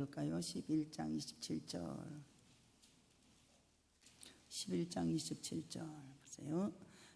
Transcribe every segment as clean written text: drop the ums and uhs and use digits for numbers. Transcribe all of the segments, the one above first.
볼까요? 11장 27절. 11장 27절 보세요.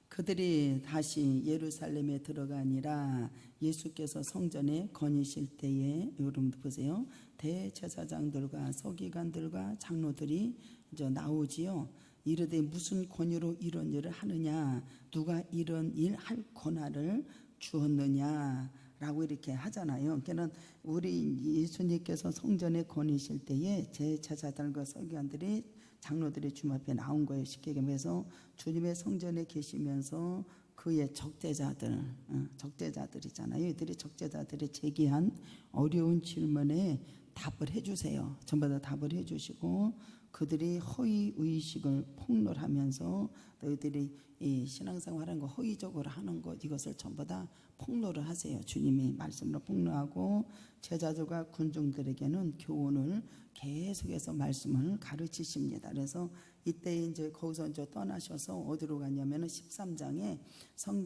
그들이 다시 예루살렘에 들어가니라. 예수께서 성전에 거니실 때에, 여러분도 보세요. 대제사장들과 서기관들과 장로들이 이제 나오지요. 이르되 무슨 권위로 이런 일을 하느냐, 누가 이런 일 할 권한을 주었느냐 라고 이렇게 하잖아요. 그러니까 우리 예수님께서 성전에 거니실 때에 제사장들과 서기관들이, 장로들이 주님 앞에 나온 거예요. 쉽게 얘기해서 주님의 성전에 계시면서 그의 적대자들이잖아요. 이들이 적대자들이 제기한 어려운 질문에 답을 해주세요. 전부 다 답을 해주시고, 그들이 허위 의식을 폭로하면서 너희들이 이 신앙생활하는 거 허위적으로 하는 것, 이것을 전부 다 폭로를 하세요. 주님이 말씀으로 폭로하고, 제자들과 군중들에게는 교훈을 계속해서 말씀을 가르치십니다. 그래서 이때 이제 거기서 이제 떠나셔서 어디로 갔냐면은 13장에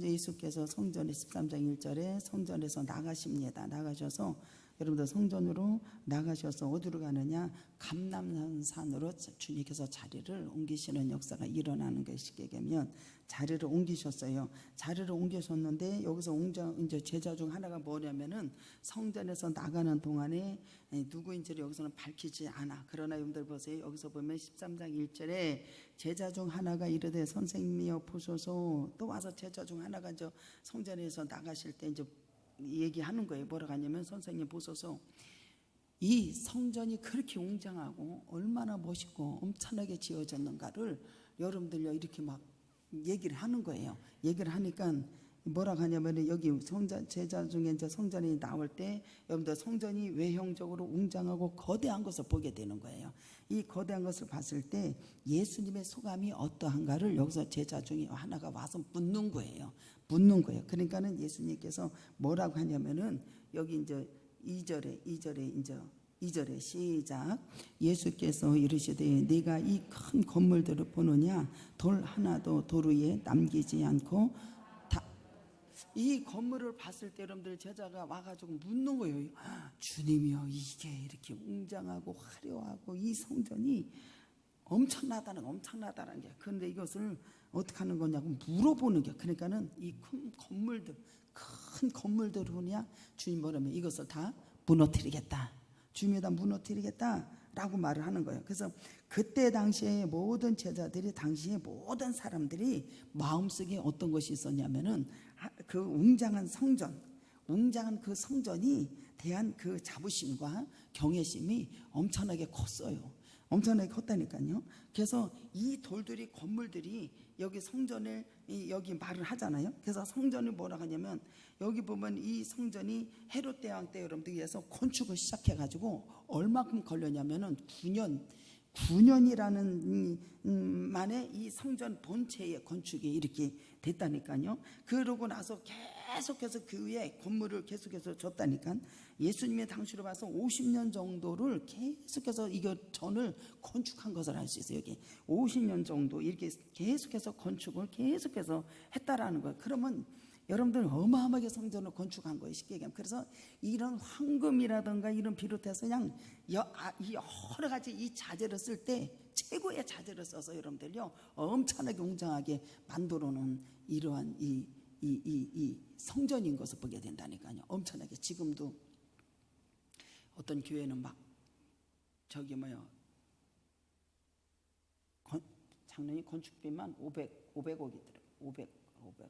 예수께서 성전에 13장 1절에 성전에서 나가십니다. 나가셔서 여러분들 성전으로 나가셔서 어디로 가느냐, 감람산으로 주님께서 자리를 옮기시는 역사가 일어나는 것이 쉽게 얘기하면 자리를 옮기셨어요. 자리를 옮기셨는데 여기서 이제 제자 중 하나가 뭐냐면은 성전에서 나가는 동안에 누구인지를 여기서는 밝히지 않아. 그러나 여러분들 보세요. 여기서 보면 13장 1절에 제자 중 하나가 이르되 선생님이여 보소서. 또 와서 제자 중 하나가 이제 성전에서 나가실 때 이제 얘기하는 거예요. 뭐라고 하냐면, 선생님 보소서, 이 성전이 그렇게 웅장하고 얼마나 멋있고 엄청나게 지어졌는가를 여러분들요 이렇게 막 얘기를 하는 거예요. 얘기를 하니까 뭐라고 하냐면, 여기 성전 제자 중에 이제 성전이 나올 때 여러분들 성전이 외형적으로 웅장하고 거대한 것을 보게 되는 거예요. 이 거대한 것을 봤을 때 예수님의 소감이 어떠한가를 여기서 제자 중에 하나가 와서 묻는 거예요. 그러니까는 예수님께서 뭐라고 하냐면은, 여기 이제 2절에 시작. 예수께서 이르시되 네가 이 큰 건물들을 보느냐, 돌 하나도 돌 위에 남기지 않고 다. 이 건물을 봤을 때 여러분들 제자가 와가지고 묻는 거예요. 주님이요, 이게 이렇게 웅장하고 화려하고 이 성전이 엄청나다는 게, 그런데 이것을 어떻게 하는 거냐고 물어보는 게. 그러니까는 이 큰 건물들 보냐, 주님 뭐라면 이것을 다 무너뜨리겠다, 주님이 다 무너뜨리겠다라고 말을 하는 거예요. 그래서 그때 당시에 모든 제자들이, 당시에 모든 사람들이 마음속에 어떤 것이 있었냐면은, 그 웅장한 그 성전이 대한 그 자부심과 경외심이 엄청나게 컸어요. 엄청나게 컸다니까요. 그래서 이 돌들이, 건물들이 여기 성전을 여기 말을 하잖아요. 그래서 성전을 뭐라고 하냐면, 여기 보면 이 성전이 헤롯 대왕 때 여러분들 위해서 건축을 시작해가지고 얼마큼 걸렸냐면은 9년이라는 만에 이 성전 본체의 건축이 이렇게 됐다니까요. 그러고 나서 계속해서 그 위에 건물을 계속해서 줬다니까. 예수님의 당시로 봐서 50년 정도를 계속해서 이거 전을 건축한 것을 알 수 있어요. 여기 50년 정도 이렇게 계속해서 건축을 계속해서 했다라는 거예요. 그러면 여러분들 어마어마하게 성전을 건축한 거예요, 쉽게 얘기하면. 그래서 이런 황금이라든가 이런 비롯해서 그냥 여러 가지 이 자재를 쓸 때 최고의 자재를 써서 여러분들요 엄청나게 웅장하게 만들어 놓은 이러한 이 성전인 것을 보게 된다니까요. 엄청나게. 지금도 어떤 교회는 막 작년에 건축비만 500억이더라고요.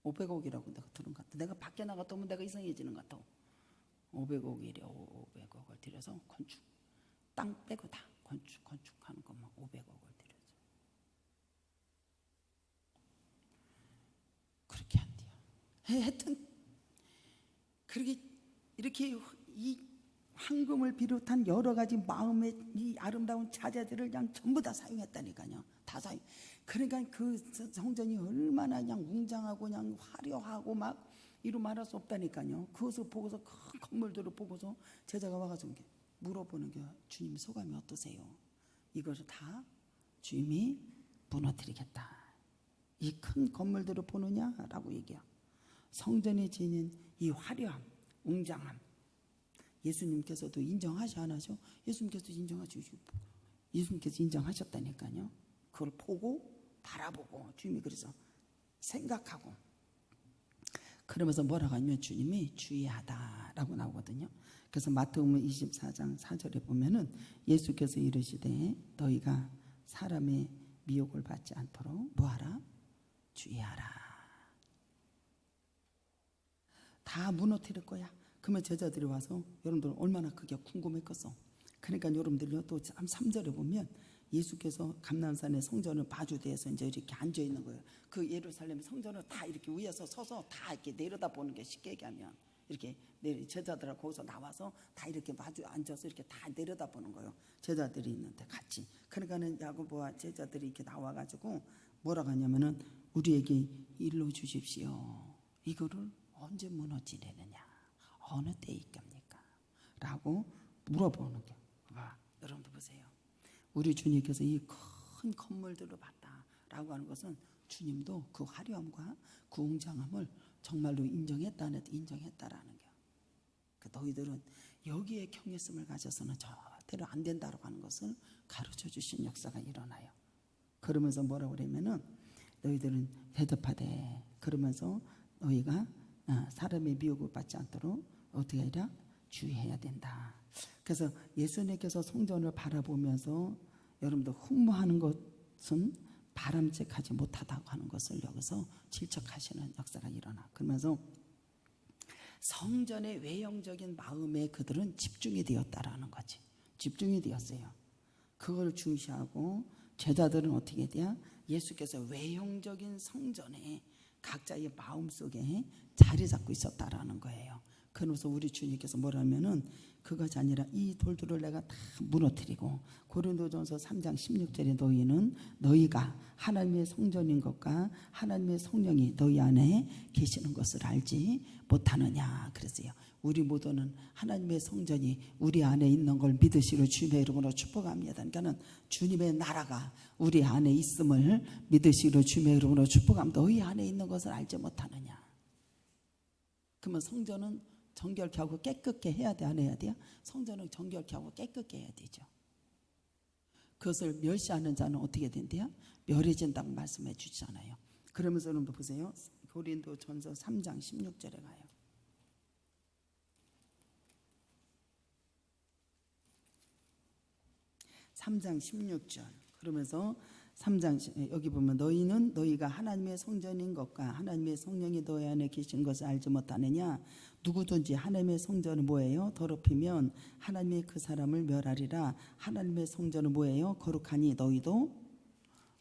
500억이라고 내가 들은 것 같아. 내가 밖에 나갔다 오면 내가 이상해지는 것 같아. 500억을 들여서 건축, 땅 빼고 다 건축하는 것만 500억을 들여서 그렇게 한대요. 하여튼 그렇게 이렇게 이 황금을 비롯한 여러 가지 마음의 이 아름다운 자재들을 그냥 전부 다 사용했다니까요. 다 사용. 그러니까 그 성전이 얼마나 그냥 웅장하고 그냥 화려하고 막 이루 말할 수 없다니까요. 그것을 보고서, 큰 건물들을 보고서 제자가 와가지고 물어보는 게, 주님 소감이 어떠세요? 이것을 다 주님이 무너뜨리겠다. 이 큰 건물들을 보느냐라고 얘기해요. 성전에 지닌 이 화려함, 웅장함, 예수님께서도 인정하시 안 하죠? 예수님께서 인정하시고 예수님께서 인정하셨다니까요. 그걸 보고 바라보고 주님이 그래서 생각하고 그러면서 뭐라고 하냐면 주님이 주의하다라고 나오거든요. 그래서 마태복음 24장 4절에 보면은 예수께서 이르시되 너희가 사람의 미혹을 받지 않도록 뭐하라? 주의하라. 다 무너뜨릴 거야. 그러면 제자들이 와서 여러분들 얼마나 그게 궁금했겠어. 그러니까 여러분들요 또 3절에 보면 예수께서 감람산의 성전을 마주대에서 이제 이렇게 앉아 있는 거예요. 그 예루살렘 성전을 다 이렇게 위에서 서서 다 이렇게 내려다보는 게 쉽게 얘기하면 이렇게 제자들하고 거기서 나와서 다 이렇게 마주 앉아서 이렇게 다 내려다보는 거예요. 제자들이 있는데 같이. 그러니까는 야고보와 제자들이 이렇게 나와가지고 뭐라고 하냐면은 우리에게 일러 주십시오. 이거를 언제 무너지려느냐? 어느 때에 있겠습니까? 라고 물어보는 게. 와, 여러분들 보세요. 우리 주님께서 이 큰 건물들을 봤다라고 하는 것은 주님도 그 화려함과 그 웅장함을 정말로 인정했다라는 거예요. 너희들은 여기에 경외심을 가져서는 절대로 안 된다고 하는 것을 가르쳐 주신 역사가 일어나요. 그러면서 뭐라고 그러면은 너희들은 대접하되 그러면서 너희가 사람의 미혹을 받지 않도록 어떻게 해야 주의해야 된다. 그래서 예수님께서 성전을 바라보면서 여러분들 흠모하는 것은 바람직하지 못하다고 하는 것을 여기서 질책하시는 역사가 일어나. 그러면서 성전의 외형적인 마음에 그들은 집중이 되었다라는 거지. 집중이 되었어요. 그걸 중시하고 제자들은 어떻게 돼야 예수께서 외형적인 성전에 각자의 마음속에 자리 잡고 있었다라는 거예요. 그러면서 우리 주님께서 뭐라면은 그것이 아니라 이 돌들을 내가 다 무너뜨리고 고린도전서 3장 16절에 너희가 하나님의 성전인 것과 하나님의 성령이 너희 안에 계시는 것을 알지 못하느냐 그랬어요. 우리 모두는 하나님의 성전이 우리 안에 있는 걸 믿으시로 주님의 이름으로 축복합니다. 그러니까는 주님의 나라가 우리 안에 있음을 믿으시로 주님의 이름으로 축복합니다. 너희 안에 있는 것을 알지 못하느냐. 그러면 성전은 정결케 하고 깨끗게 해야 돼, 안 해야 돼요? 성전은 정결케 하고 깨끗게 해야 되죠. 그것을 멸시하는 자는 어떻게 된대요? 멸해진다고 말씀해 주잖아요. 그러면서 여러분도 보세요. 고린도전서 3장 16절에 가요. 3장 16절. 그러면서 3장 여기 보면 너희가 하나님의 성전인 것과 하나님의 성령이 너희 안에 계신 것을 알지 못하느냐. 누구든지 하나님의 성전은 뭐예요? 더럽히면 하나님의 그 사람을 멸하리라. 하나님의 성전은 뭐예요? 거룩하니 너희도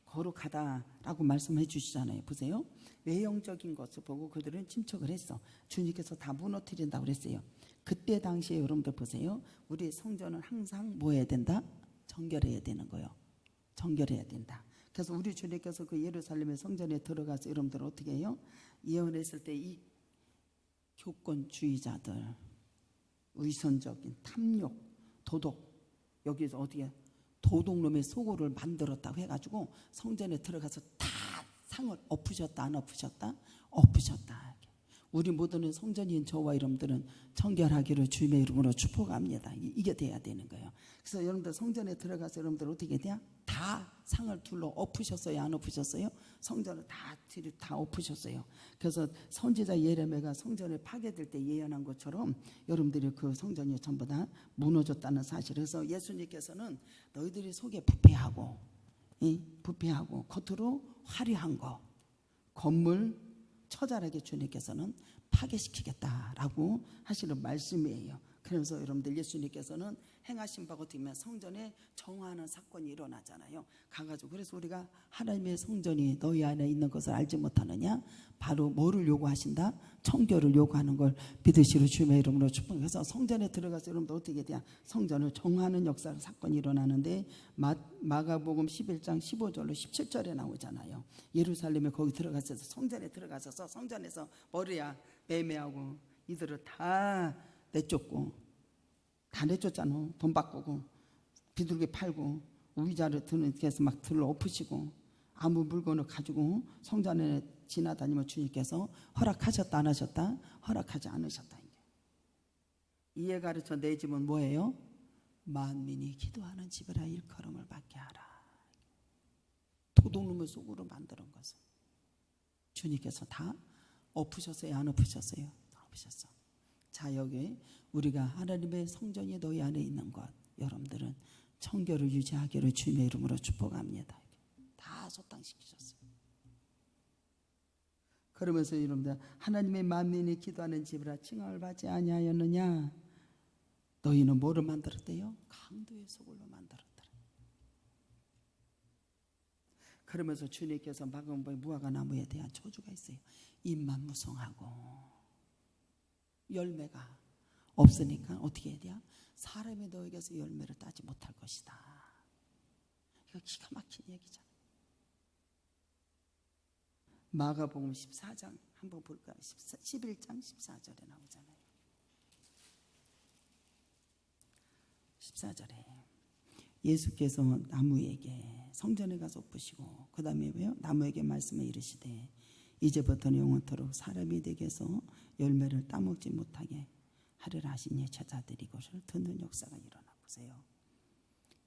거룩하다라고 말씀해 주시잖아요. 보세요. 외형적인 것을 보고 그들은 침척을 했어. 주님께서 다 무너뜨린다고 그랬어요. 그때 당시에 여러분들 보세요. 우리 성전은 항상 뭐 해야 된다? 정결해야 되는 거예요. 정결해야 된다. 그래서 우리 주님께서 그 예루살렘의 성전에 들어가서 여러분들 어떻게 해요? 예언했을 때 이 교권주의자들, 위선적인 탐욕, 도덕, 여기서 어떻게 도둑놈의 소굴을 만들었다고 해가지고 성전에 들어가서 다 상을 엎으셨다 안 엎으셨다? 엎으셨다. 우리 모두는 성전인 저와 여러분들은 정결하기를 주님의 이름으로 축복합니다. 이게 돼야 되는 거예요. 그래서 여러분들 성전에 들어가서 여러분들 어떻게 돼야? 다 상을 둘러 엎으셨어요? 안 엎으셨어요? 성전을 다 엎으셨어요. 그래서 선지자 예레미야가 성전을 파괴될 때 예언한 것처럼 여러분들이 그 성전이 전부 다 무너졌다는 사실을. 그래서 예수님께서는 너희들이 속에 부패하고 겉으로 화려한 거 건물 처절하게 주님께서는 파괴시키겠다라고 하시는 말씀이에요. 그래서 여러분들 예수님께서는 행하신 바가 되면 성전에 정화하는 사건이 일어나잖아요. 가가지고 그래서 우리가 하나님의 성전이 너희 안에 있는 것을 알지 못하느냐? 바로 뭐를 요구하신다? 청결을 요구하는 걸 믿으시로 주님의 이름으로 축복해서 성전에 들어가서 여러분들 어떻게 돼야 성전을 정화하는 역사 사건이 일어나는데 마가복음 11장 15절로 17절에 나오잖아요. 예루살렘에 거기 들어가서 성전에 들어가서 성전에서 머리야 매매하고 이들을 다 내쫓고 다 내쫓잖아. 돈 바꾸고 비둘기 팔고 의자를 드는 데서 막 들러 엎으시고 아무 물건을 가지고 성전에 지나다니면 주님께서 허락하셨다 안 하셨다? 허락하지 않으셨다. 이에 가르쳐 내 집은 뭐예요? 만민이 기도하는 집이라 일컬음을 받게 하라. 도둑놈을 속으로 만드는 것은 주님께서 다 엎으셨어요? 안 엎으셨어요? 엎으셨어. 자, 여기 우리가 하나님의 성전이 너희 안에 있는 것, 여러분들은 청결을 유지하기를 주님의 이름으로 축복합니다. 다 소탕시키셨어요. 그러면서 여러분들 하나님의 만민이 기도하는 집이라 칭함을 받지 아니하였느냐? 너희는 뭐를 만들었대요? 강도의 소굴로 만들었더라. 그러면서 주님께서 마가복음에 무화과 나무에 대한 저주가 있어요. 잎만 무성하고 열매가 없으니까 어떻게 해야 돼요? 사람이 너에게서 열매를 따지 못할 것이다. 이거 기가 막힌 얘기잖아. 마가복음 14장 한번 볼까요? 11장 14절에 나오잖아요. 14절에 예수께서 나무에게 성전에 가서 엎으시고 그 다음에 왜요? 나무에게 말씀을 이르시되 이제부터는 영원토록 사람이 되게서 열매를 따먹지 못하게 하리라 하시니 제자들이 그것을 듣는 역사가 일어나 보세요.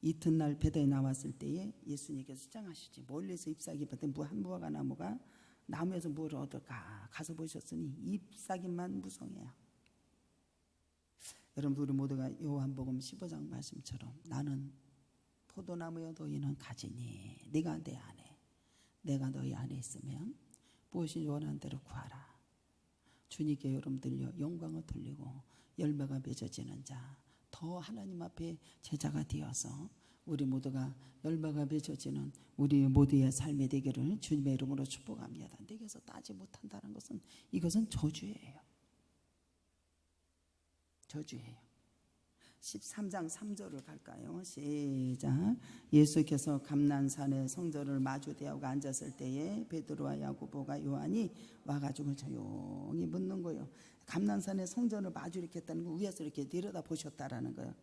이튿날 베드로에 나왔을 때에 예수님께서 시장하시지 멀리서 잎사귀 받은 한 무화과 나무가 나무에서 뭘 얻을까 가서 보셨으니 잎사귀만 무성해요. 여러분 우리 모두가 요한복음 15장 말씀처럼 나는 포도나무여 너희는 가지니 네가 내 안에 내가 너희 안에 있으면 무엇이 원하는 대로 구하라. 주님께 여러분들요 영광을 돌리고 열매가 맺어지는 자 더 하나님 앞에 제자가 되어서 우리 모두가 열매가 맺어지는 우리 모두의 삶이 되기를 주님의 이름으로 축복합니다. 내게서 따지 못한다는 것은 이것은 저주예요. 저주예요. 13장 3절을 갈까요? 시작. 예수께서 감난산의 성전을 마주대하고 앉았을 때에 베드로와 야고보가 요한이 와가지고 조용히 묻는 거예요. 감난산의 성전을 마주 이렇게 했다는 거 위에서 이렇게 내려다 보셨다라는 거예요.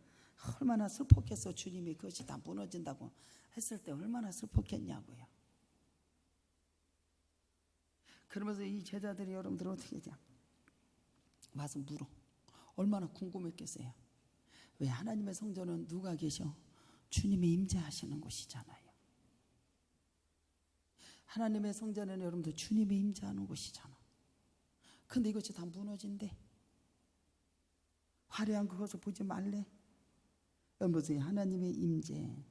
얼마나 슬펐겠어. 주님이 그것이 다 무너진다고 했을 때 얼마나 슬펐겠냐고요. 그러면서 이 제자들이 여러분들 어떻게 하냐 와서 물어. 얼마나 궁금했겠어요. 왜 하나님의 성전은 누가 계셔? 주님이 임재하시는 곳이잖아요. 하나님의 성전에는 여러분들 주님이 임재하는 곳이잖아. 근데 이것이 다 무너진대. 화려한 그것을 보지 말래. 여러분 하나님의 임재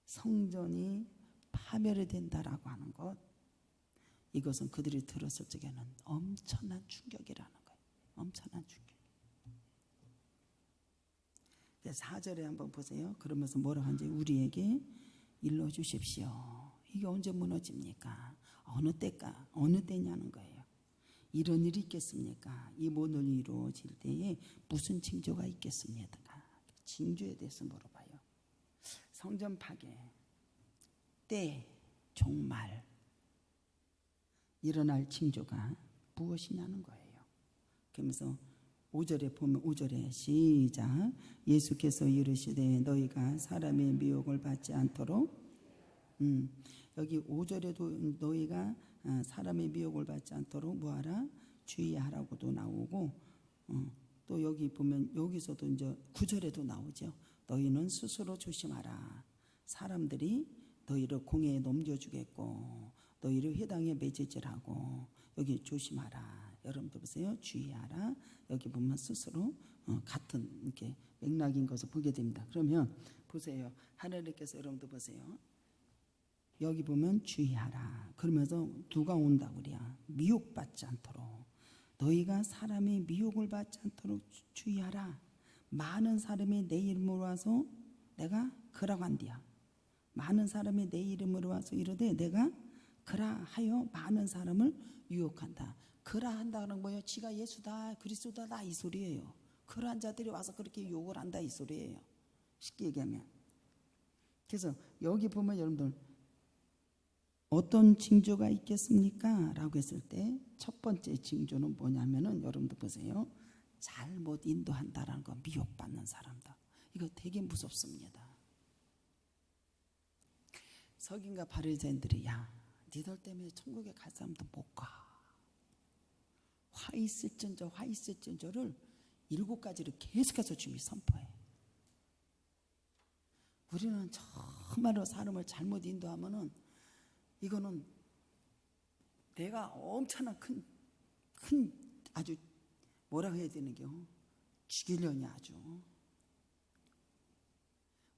성전이 파멸이 된다라고 하는 것, 이것은 그들이 들었을 적에는 엄청난 충격이라는 거예요. 엄청난 충격. 4절에 한번 보세요. 그러면서 뭐라고 하는지 우리에게 일러주십시오. 이게 언제 무너집니까? 어느 때냐는 거예요. 이런 일이 있겠습니까? 이 모든 일이 이루어질 때에 무슨 징조가 있겠습니까? 징조에 대해서 물어봐요. 성전 파괴, 때, 종말 일어날 징조가 무엇이냐는 거예요. 그러면서 5절에 보면 5절에 시작. 예수께서 이르시되 너희가 사람의 미혹을 받지 않도록 여기 5절에도 너희가 사람의 미혹을 받지 않도록 뭐하라? 주의하라고도 나오고 또 여기 보면 여기서도 이제 9절에도 나오죠. 너희는 스스로 조심하라. 사람들이 너희를 공회에 넘겨주겠고 너희를 회당에 매제질하고 여기 조심하라. 여러분들 보세요. 주의하라. 여기 보면 스스로 같은 이렇게 맥락인 것을 보게 됩니다. 그러면 보세요. 하나님께서 여러분들 보세요. 여기 보면 주의하라. 그러면서 누가 온다 그래야 미혹받지 않도록 너희가 사람의 미혹을 받지 않도록 주의하라. 많은 사람이 내 이름으로 와서 내가 그라고 한디야. 많은 사람이 내 이름으로 와서 이르되 내가 그라 하여 많은 사람을 유혹한다. 그라 한다는 거예요. 지가 예수다 그리스도다 이 소리예요. 그러한 자들이 와서 그렇게 유혹을 한다 이 소리예요. 쉽게 얘기하면. 그래서 여기 보면 여러분들 어떤 징조가 있겠습니까? 라고 했을 때 첫 번째 징조는 뭐냐면은 여러분들 보세요. 잘못 인도한다라는 거. 미혹받는 사람들. 이거 되게 무섭습니다. 서기관과 바리새인들이 야 니들 때문에 천국에 갈 사람도 못 가. 화 있을진저를 7가지를 계속해서 주님이 선포해. 우리는 정말로 사람을 잘못 인도하면은 이거는 내가 엄청난 큰 아주 뭐라고 해야 되는겨? 죽이려니 아주.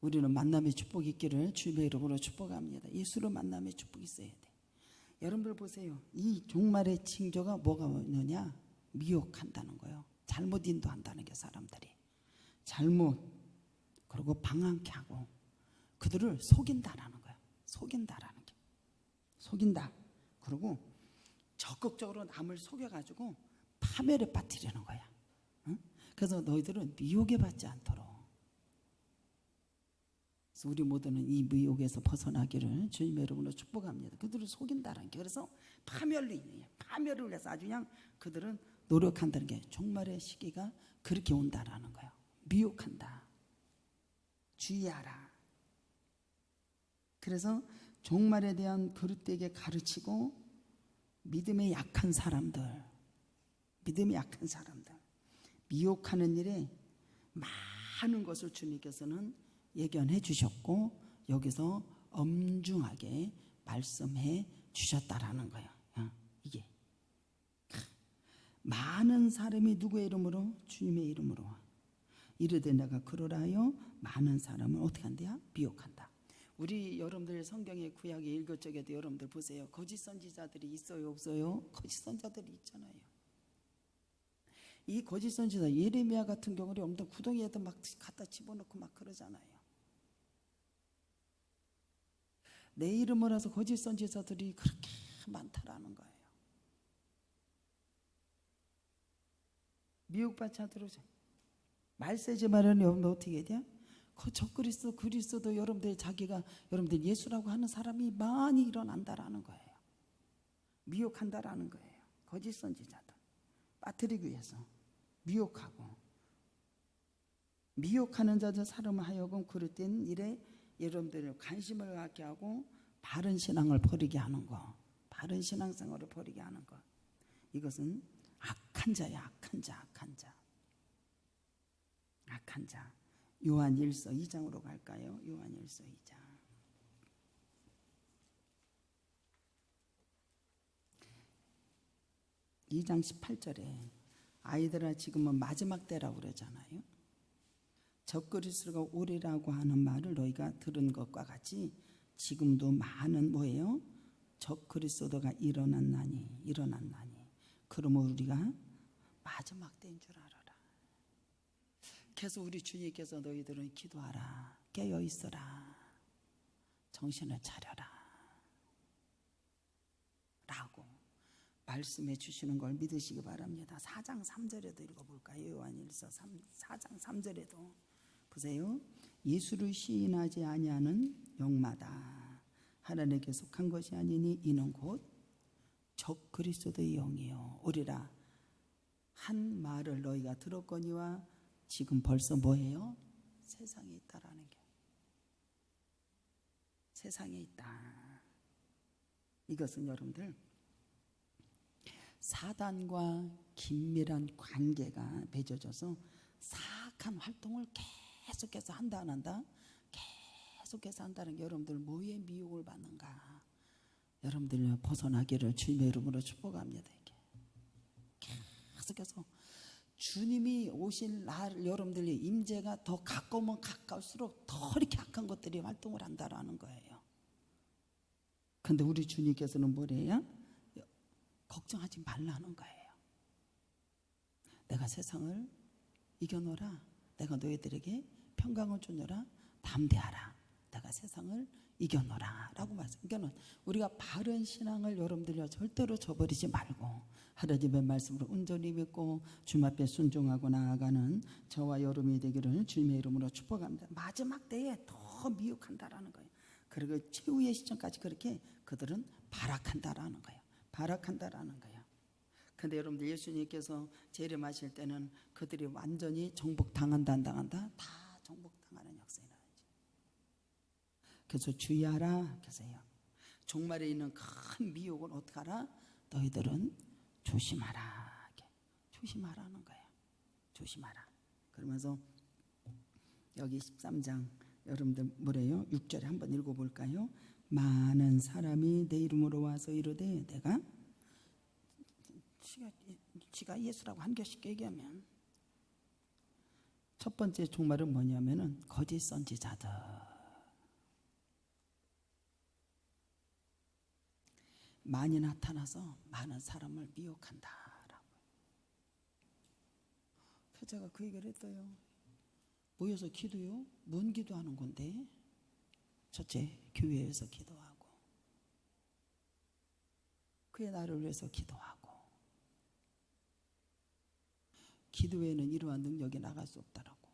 우리는 만남의 축복이 있기를 주님의 이름으로 축복합니다. 예수로 만남의 축복이 있어야 돼. 여러분들 보세요. 이 종말의 징조가 뭐가 뭐냐? 미혹한다는 거예요. 잘못 인도한다는 게 사람들이. 잘못 그리고 방황케 하고 그들을 속인다라는 거예요. 속인다라는 게. 속인다. 그리고 적극적으로 남을 속여가지고 파멸에 빠뜨리는 거야. 응? 그래서 너희들은 미혹에 받지 않도록. 그래서 우리 모두는 이 미혹에서 벗어나기를 주님의 이름으로 축복합니다. 그들을 속인다라는 게. 그래서 파멸을 위해서 아주 그냥 그들은 노력한다는 게 종말의 시기가 그렇게 온다라는 거예요. 미혹한다. 주의하라. 그래서 종말에 대한 그릇되게 가르치고 믿음에 약한 사람들, 미혹하는 일에 많은 것을 주님께서는 예견해 주셨고 여기서 엄중하게 말씀해 주셨다라는 거예요. 이게 많은 사람이 누구의 이름으로? 주님의 이름으로 이르되 내가 그러라 하여 많은 사람을 어떻게 한대요? 미혹한다. 우리 여러분들 성경의 구약에 읽을 적에도 여러분들 보세요. 거짓 선지자들이 있어요, 없어요? 거짓 선지자들이 있잖아요. 이 거짓 선지자 예레미야 같은 경우는 여러분들 구덩이에도 막 갖다 집어넣고 막 그러잖아요. 내 이름을 해서 거짓 선지자들이 그렇게 많다라는 거예요. 미혹받지 않도록 말세지 말하는 여러분들 어떻게 해야 돼요? 그리스도 여러분들 자기가 여러분들 예수라고 하는 사람이 많이 일어난다라는 거예요. 미혹한다라는 거예요. 거짓 선지자들 빠뜨리기 위해서 미혹하는 자들 사람을 하여금 그릇된 일에 여러분들을 관심을 갖게 하고 바른 신앙을 버리게 하는 거, 바른 신앙생활을 버리게 하는 것. 이것은 악한 자야, 악한 자. 요한 1서 2장으로 갈까요? 요한 1서 2장. (2장 18절에) 아이들아 지금은 마지막 때라고 그러잖아요. 적그리스도가 오리라고 하는 말을 너희가 들은 것과 같이 지금도 많은 뭐예요? 적그리스도가 일어났나니 그러므로 우리가 마지막 때인 줄 알아라. 그래서 우리 주님께서 너희들은 기도하라, 깨어있어라, 정신을 차려라 라고 말씀해 주시는 걸 믿으시기 바랍니다. 4장 3절에도 읽어볼까요? 요한일서 4장 3절에도 보세요. 예수를 시인하지 아니하는 영마다 하나님께 속한 것이 아니니 이는 곧 적그리스도의 영이요 오리라 한 말을 너희가 들었거니와 지금 벌써 뭐예요? 세상에 있다라는 게. 세상에 있다. 이것은 여러분들 사단과 긴밀한 관계가 맺어져서 사악한 활동을 계속해서 한다 안 한다? 계속해서 한다는 게 여러분들 뭐에 미혹을 받는가? 여러분들 벗어나기를 주님의 이름으로 축복합니다. 계속해서 주님이 오실 날 여러분들의 임재가 더 가까우면 가까울수록 더 이렇게 악한 것들이 활동을 한다라는 거예요. 근데 우리 주님께서는 뭐래요? 걱정하지 말라는 거예요. 내가 세상을 이겨노라. 내가 너희들에게 평강을 주노라. 담대하라. 내가 세상을 이겨노라 라고 말씀. 그러니까 우리가 바른 신앙을 여러분들요 절대로 저버리지 말고 하나님의 말씀으로 온전히 믿고 주님 앞에 순종하고 나아가는 저와 여러분이 되기를 주님의 이름으로 축복합니다. 마지막 때에 더 미혹한다라는 거예요. 그리고 최후의 시점까지 그렇게 그들은 발악한다라는 거예요. 발악한다라는 거예요. 근데 여러분들 예수님께서 재림하실 때는 그들이 완전히 정복당한다 안 당한다? 다 정복당하는 역사에 나오죠. 그래서 주의하라 계세요. 종말에 있는 큰 미혹은 어떻게 하라? 너희들은 조심하라. 조심하라는 거예요. 조심하라. 그러면서 여기 13장 여러분들 뭐래요? 6절에 한번 읽어볼까요? 많은 사람이 내 이름으로 와서 이르되 내가 지가 예수라고 한 개씩 얘기하면 첫 번째 종말은 뭐냐면은 거짓 선지자들. 많이 나타나서 많은 사람을 미혹한다라고. 제가 그 얘기를 했어요. 모여서 기도요? 뭔 기도하는 건데? 첫째, 교회에서 기도하고 그의 나를 위해서 기도하고. 기도에는 이러한 능력이 나갈 수 없다라고.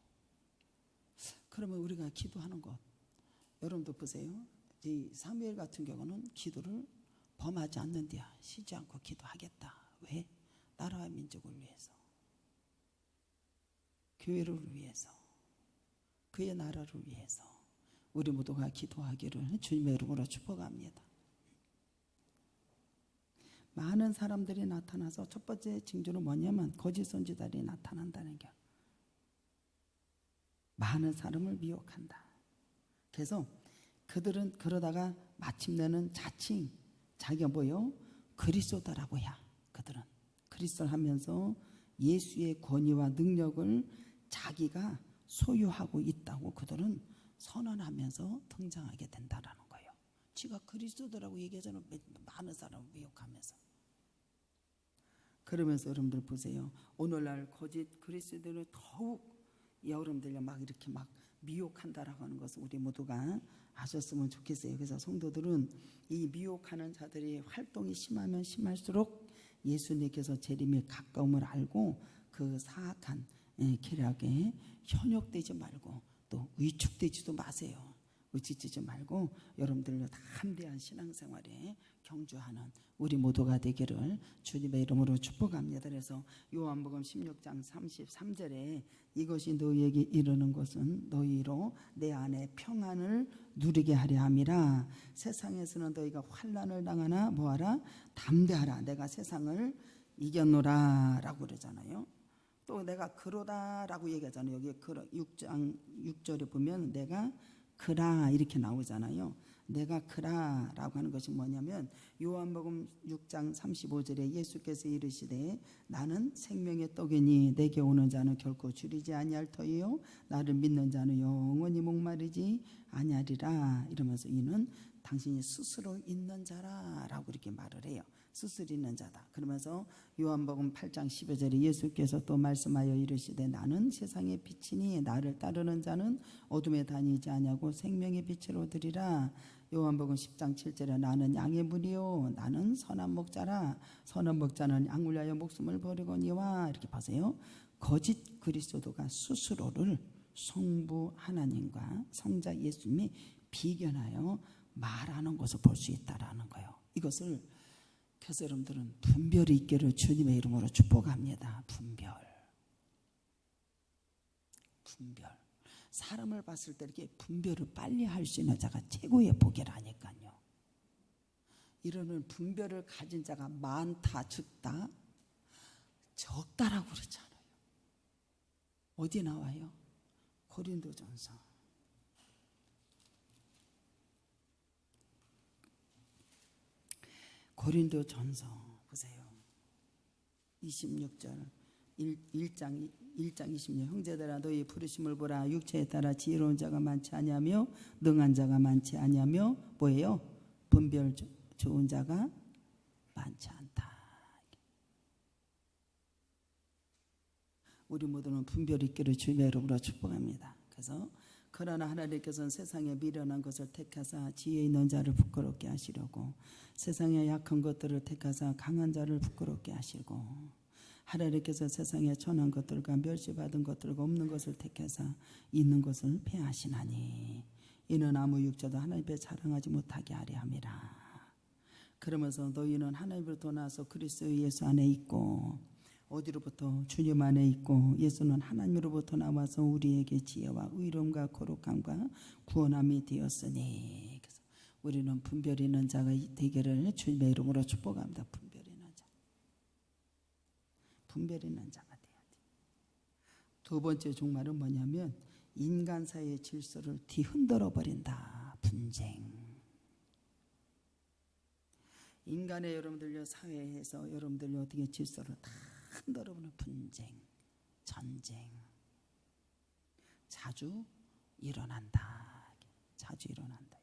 그러면 우리가 기도하는 것, 여러분도 보세요. 이 사무엘 같은 경우는 기도를 범하지 않는데야 쉬지 않고 기도하겠다. 왜? 나라와 민족을 위해서, 교회를 위해서, 그의 나라를 위해서 우리 모두가 기도하기를 주님의 이름으로 축복합니다. 많은 사람들이 나타나서 첫 번째 징조는 뭐냐면 거짓 선지자들이 나타난다는 게, 많은 사람을 미혹한다. 그래서 그들은 그러다가 마침내는 자칭 자기가 뭐요? 그리스도다라고 해야. 그들은 그리스도를 하면서 예수의 권위와 능력을 자기가 소유하고 있다고 그들은 선언하면서 등장하게 된다라는 거예요. 지가 그리스도라고 얘기하잖아요. 많은 사람을 미혹하면서. 그러면서 여러분들 보세요. 오늘날 거짓 그리스도들은 더욱 여러분들 막 이렇게 막 미혹한다라고 하는 것을 우리 모두가 아셨으면 좋겠어요. 그래서 성도들은 이 미혹하는 자들이 활동이 심하면 심할수록 예수님께서 재림의 가까움을 알고 그 사악한 계략에 현혹되지 말고 또 위축되지도 마세요. 의지치지 말고 여러분들로 담대한 신앙생활에 경주하는 우리 모두가 되기를 주님의 이름으로 축복합니다. 그래서 요한복음 16장 33절에 이것이 너희에게 이르는 것은 너희로 내 안에 평안을 누리게 하려 함이라. 세상에서는 너희가 환난을 당하나 뭐하라? 담대하라. 내가 세상을 이겼노라 라고 그러잖아요. 또 내가 그러다라고 얘기하잖아요. 여기 6장 6절에 보면 내가 그라 이렇게 나오잖아요. 내가 그라라고 하는 것이 뭐냐면 요한복음 6장 35절에 예수께서 이르시되 나는 생명의 떡이니 내게 오는 자는 결코 줄이지 아니할 터이요 나를 믿는 자는 영원히 목마르지 아니하리라. 이러면서 이는 당신이 스스로 있는 자라라고 이렇게 말을 해요. 스스로 있는 자다. 그러면서 요한복음 8장 12절에 예수께서 또 말씀하여 이르시되 나는 세상의 빛이니 나를 따르는 자는 어둠에 다니지 아니하고 생명의 빛을 얻으리라. 요한복음 10장 7절에 나는 양의 문이요 나는 선한 목자라. 선한 목자는 양을 위하여 목숨을 버리거니와. 이렇게 보세요. 거짓 그리스도가 스스로를 성부 하나님과 성자 예수님이 비견하여 말하는 것을 볼 수 있다라는 거예요. 이것을 그래서 여러분들은 분별이 있기를 주님의 이름으로 축복합니다. 분별. 사람을 봤을 때 이렇게 분별을 빨리 할 수 있는 자가 최고의 복이라니까요. 이러는 분별을 가진 자가 많다, 적다, 적다라고 그러잖아요. 어디 나와요? 고린도전서. 고린도전서 보세요. 26절 1장 26 형제들아 너희 부르심을 보라. 육체에 따라 지혜로운 자가 많지 아니하며 능한 자가 많지 아니하며 뭐예요? 분별 좋은 자가 많지 않다. 우리 모두는 분별 있기를 주님의 이름으로 축복합니다. 그래서 그러나 하나님께서는 세상에 미련한 것을 택하사 지혜 있는 자를 부끄럽게 하시려고 세상에 약한 것들을 택하사 강한 자를 부끄럽게 하시고 하나님께서 세상에 천한 것들과 멸시받은 것들과 없는 것을 택하사 있는 것을 폐하시나니 이는 아무 육자도 하나님 앞에 자랑하지 못하게 하려 함이라. 그러면서 너희는 하나님으로부터 나서 그리스도 예수 안에 있고 어디로부터? 주님 안에 있고 예수는 하나님으로부터 나와서 우리에게 지혜와 의로움과 거룩함과 구원함이 되었으니. 그래서 우리는 분별 있는 자가 되기를 주님의 이름으로 축복합니다. 분별 있는 자. 분별 있는 자가 돼야 돼. 두 번째 종말은 뭐냐면 인간 사이의 질서를 뒤흔들어 버린다. 분쟁. 인간의 여러분들요 사회에서 여러분들요 어떻게 질서를 다 흔들어 버리는 분쟁, 전쟁 자주 일어난다. 자주 일어난다.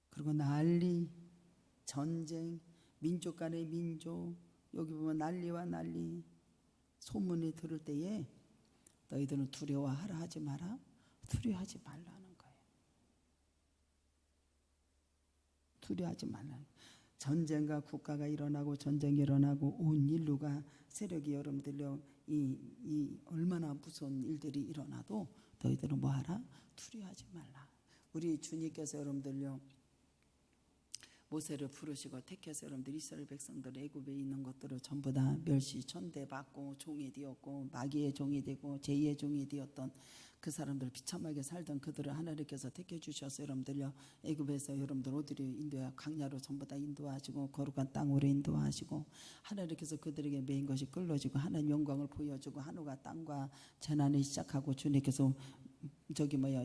그리고 난리, 전쟁, 민족 간의 민족, 여기 보면 난리와 난리, 소문이 들을 때에 너희들은 두려워하라 하지 마라. 두려워하지 말라는 거예요. 두려워하지 말라는 거예요. 전쟁과 국가가 일어나고 전쟁이 일어나고 온 인류가 세력이 여러분들요 이 얼마나 무서운 일들이 일어나도 너희들은 뭐하라? 두려워하지 말라. 우리 주님께서 여러분들요 모세를 부르시고 택해서 여러분들 이스라엘 백성들 애굽에 있는 것들을 전부 다 멸시 천대받고 종이 되었고 마귀의 종이 되고 제2의 종이 되었던 그 사람들 비참하게 살던 그들을 하나님께서 택해 주셔서 여러분들요 애굽에서 여러분들 어디로 인도하 강야로 전부 다 인도하시고 거룩한 땅으로 인도하시고 하나님께서 그들에게 메인 것이 끌어지고 하나님 영광을 보여주고 하늘과 땅과 재난이 시작하고 주님께서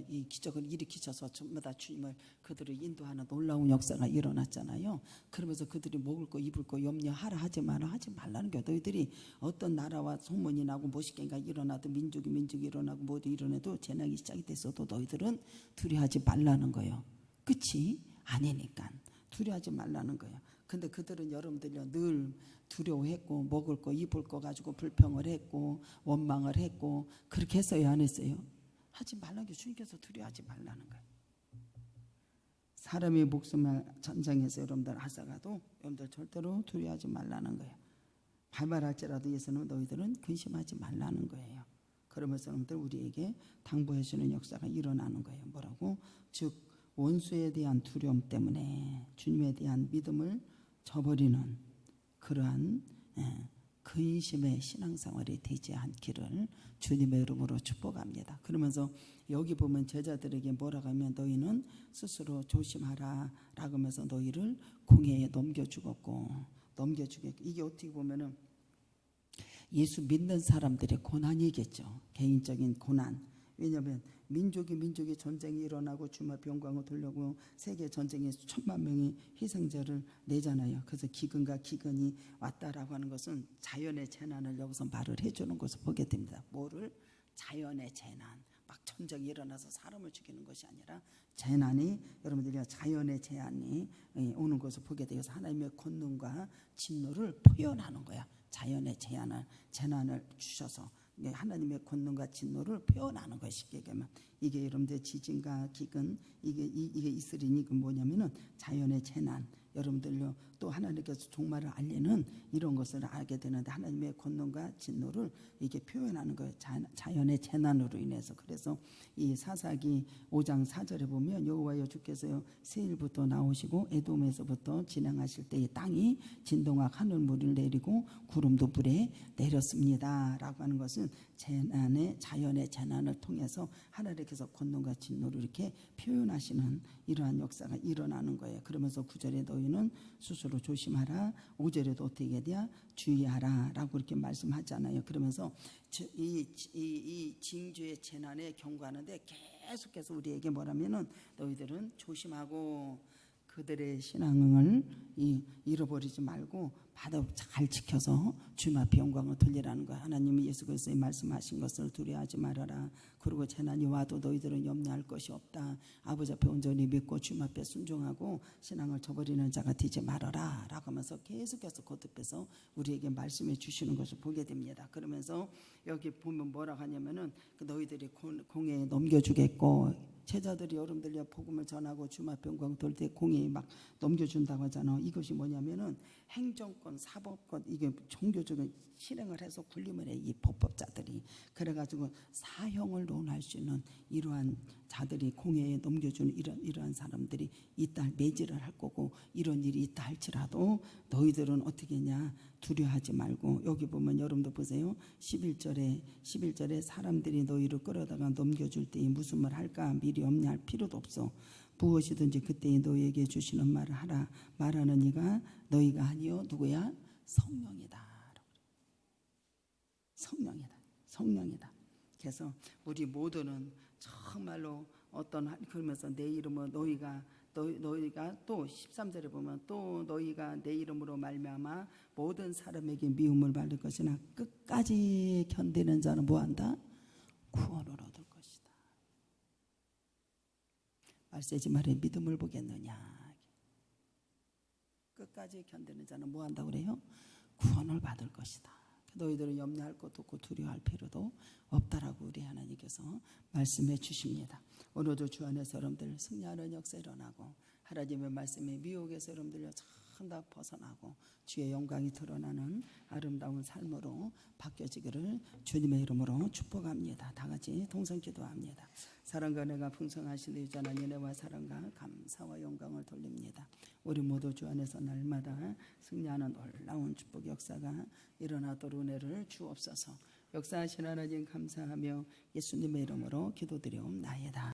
이 기적을 일으키셔서 전부 다 주님을 그들을 인도하는 놀라운 역사가 일어났잖아요. 그러면서 그들이 먹을 거 입을 거 염려하라 하지 마라 하지 말라는 게 너희들이 어떤 나라와 소문이 나고 무엇인가 일어나도 민족이 일어나고 모두 일어나도 재난이 시작이 됐어도 너희들은 두려워하지 말라는 거예요. 끝이 아니니까 두려워하지 말라는 거예요. 근데 그들은 여러분들요 늘 두려워했고 먹을 거 입을 거 가지고 불평을 했고 원망을 했고 그렇게 했어요 안 했어요? 하지 말라는 게 주님께서 두려워하지 말라는 거예요. 사람의 목숨을 전쟁에서 여러분들 앗아가도 여러분들 절대로 두려워하지 말라는 거예요. 발발할지라도 예수는 너희들은 근심하지 말라는 거예요. 그러면서 여러분들 우리에게 당부해 주는 역사가 일어나는 거예요. 뭐라고? 즉 원수에 대한 두려움 때문에 주님에 대한 믿음을 저버리는 그러한 근심의 신앙생활이 되지 않기를 주님의 이름으로 축복합니다. 그러면서 여기 보면 제자들에게 뭐라고 하면 너희는 스스로 조심하라 라고 하면서 너희를 공회에 넘겨주겠고 이게 어떻게 보면은 예수 믿는 사람들의 고난이겠죠. 개인적인 고난. 왜냐하면 민족이 전쟁이 일어나고 주님 앞에 영광을 돌려고 세계 전쟁에 수천만 명이 희생자를 내잖아요. 그래서 기근과 기근이 왔다라고 하는 것은 자연의 재난을 여기서 말을 해주는 것을 보게 됩니다. 뭐를? 자연의 재난. 막 전쟁이 일어나서 사람을 죽이는 것이 아니라 재난이 여러분들이 자연의 재난이 오는 것을 보게 되어서 하나님의 권능과 진노를 표현하는 거야. 자연의 재난을 주셔서 하나님의 권능과 진노를 표현하는 것이 이게 여러분들 지진과 기근 이게 있으리니 그 뭐냐면은 자연의 재난 여러분들요 또 하나님께서 종말을 알리는 이런 것을 알게 되는데 하나님의 권능과 진노를 이게 표현하는 거예요. 자연의 재난으로 인해서. 그래서 이 사사기 5장 4절에 보면 여호와여 주께서요 세일부터 나오시고 에돔에서부터 진행하실 때 이 땅이 진동과 하늘물을 내리고 구름도 불에 내렸습니다 라고 하는 것은 자연의 재난을 통해서 하나님께서 권능과 진노를 이렇게 표현하시는 이러한 역사가 일어나는 거예요. 그러면서 9절에 너희는 스스로 조심하라. 5절에도 어떻게 돼야 주의하라 라고 이렇게 말씀하잖아요. 그러면서 이 징조의 재난에 경고하는데 계속해서 우리에게 뭐라면은 너희들은 조심하고 그들의 신앙을 잃어버리지 말고 바로 잘 지켜서 주님 앞에 영광을 돌리라는 거야. 하나님이 예수 그리스도의 말씀하신 것을 두려워하지 말아라. 그리고 재난이 와도 너희들은 염려할 것이 없다. 아버지 앞에 온전히 믿고 주님 앞에 순종하고 신앙을 저버리는 자가 되지 말아라 라고 하면서 계속해서 거듭해서 우리에게 말씀해 주시는 것을 보게 됩니다. 그러면서 여기 보면 뭐라고 하냐면은 너희들이 공회에 넘겨주겠고 제자들이 여러분들이 복음을 전하고 주님 앞에 영광 돌 때 공회에 막 넘겨준다고 하잖아. 이것이 뭐냐면은 행정권, 사법권 이게 종교적인 실행을 해서 군림을 해 이 법법자들이. 그래가지고 사형을 논할 수 있는 이러한 자들이 공회에 넘겨주는 이러한 사람들이 있다 매질을 할 거고 이런 일이 있다 할지라도 너희들은 어떻게 했냐 두려워하지 말고 여기 보면 여러분도 보세요. 11절에 사람들이 너희를 끌어다가 넘겨줄 때에 무슨 말 할까 미리 염려할 필요도 없어. 무엇이든지 그때에 너희에게 주시는 말을 하라. 말하는 이가 너희가 아니요 누구야? 성령이다. 성령이다. 그래서 우리 모두는 정말로 그러면서 내 이름은 너희가 또 13절에 보면 또 너희가 내 이름으로 말미암아 모든 사람에게 미움을 받을 것이나 끝까지 견디는 자는 뭐한다? 구원을 얻을 것이다. 말세지 말에 믿음을 보겠느냐. 끝까지 견디는 자는 뭐한다 그래요? 구원을 받을 것이다. 너희들은 염려할 것도 없고 두려워할 필요도 없다라고 우리 하나님께서 말씀해 주십니다. 오늘도 주 안에서 여러분들 승리하는 역사 일어나고 하나님의 말씀에 미혹에서 여러분들 다 벗어나고 주의 영광이 드러나는 아름다운 삶으로 바뀌어지기를 주님의 이름으로 축복합니다. 다 같이 동성 기도합니다. 사랑과 은혜가 풍성하신 유전한 은혜와 사랑과 감사와 영광을 돌립니다. 우리 모두 주 안에서 날마다 승리하는 놀라운 축복 역사가 일어나도록 은혜를 주옵소서. 역사하신 하나님 감사하며 예수님의 이름으로 기도드리옵나이다.